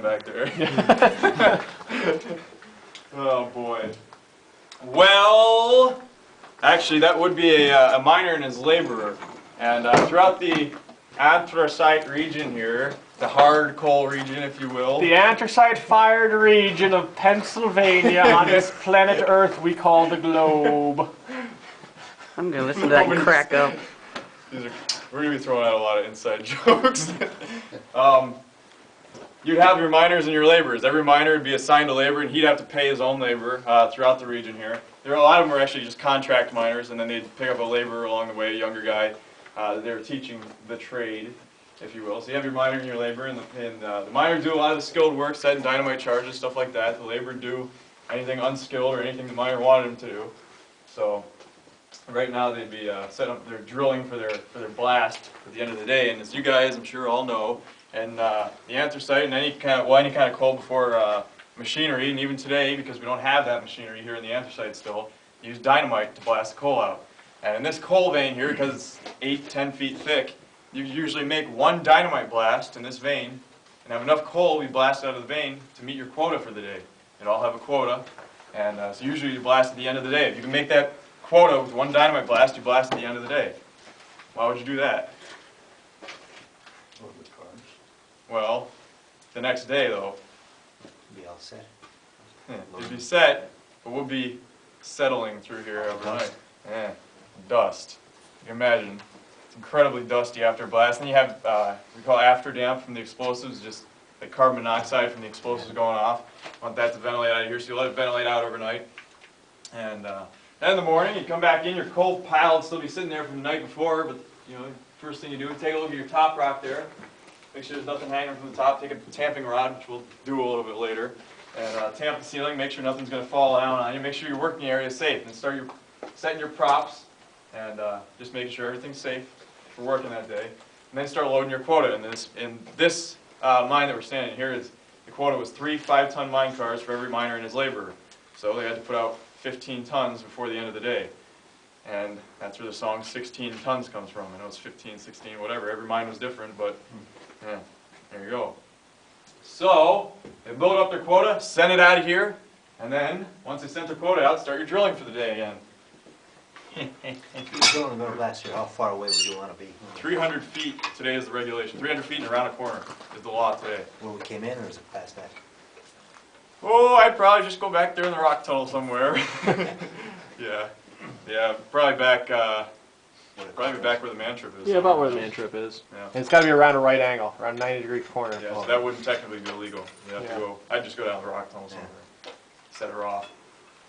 back there. Oh boy. Well, actually that would be a miner and his laborer. And throughout the anthracite region here, the hard coal region if you will. The anthracite-fired region of Pennsylvania on this planet Earth we call the globe. I'm going to listen to that crack up. We're going to be throwing out a lot of inside jokes. You'd have your miners and your laborers. Every miner would be assigned a laborer, and he'd have to pay his own labor throughout the region here. A lot of them were actually just contract miners, and then they'd pick up a laborer along the way, a younger guy. They were teaching the trade, if you will. So you have your miner and your laborer, and the miner would do a lot of the skilled work, setting dynamite charges, stuff like that. The laborer would do anything unskilled or anything the miner wanted him to do. So right now they'd be setting up their drilling for their blast at the end of the day. And as you guys, I'm sure, all know, and the anthracite and any kind of coal before machinery, and even today, because we don't have that machinery here in the anthracite still, you use dynamite to blast the coal out. And in this coal vein here, because it's 8-10 feet thick, you usually make one dynamite blast in this vein, and have enough coal we blast out of the vein to meet your quota for the day. You'd all have a quota, and so usually you blast at the end of the day. If you can make that quota with one dynamite blast, you blast at the end of the day. Why would you do that? Well, the next day though, Be all set. it'd be set, but we'll be settling through here overnight. Yeah, dust. You can imagine, it's incredibly dusty after a blast. And you have, we call after damp from the explosives, just the carbon monoxide from the explosives going off. You want that to ventilate out of here, so you let it ventilate out overnight. And then in the morning, you come back in, your coal pile will still be sitting there from the night before, but you know, first thing you do is take a look at your top rock there. Make sure there's nothing hanging from the top. Take a tamping rod, which we'll do a little bit later, and tamp the ceiling. Make sure nothing's going to fall down on you. Make sure your working area is safe. And start setting your props, and just making sure everything's safe for working that day. And then start loading your quota. And in this mine that we're standing here, the quota was 3 5-ton mine cars for every miner and his laborer. So they had to put out 15 tons before the end of the day. And that's where the song 16 tons comes from. I know it's 15, 16, whatever. Every mine was different, but yeah, there you go. So, they build up their quota, send it out of here, and then, once they sent their quota out, start your drilling for the day again. If you're going to go last year, how far away would you want to be? 300 feet today is the regulation. 300 feet and around a corner is the law today. Where we came in, or is it past that? Oh, I'd probably just go back there in the rock tunnel somewhere. Yeah, probably back where the man trip is. Yeah, about where the man trip is. Yeah. And it's got to be around a right angle, around a 90-degree corner. Yeah, so that wouldn't technically be illegal. You'd have to Yeah. go. I'd just go down the rock tunnel somewhere, set her off.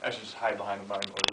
I should just hide behind the barn door there.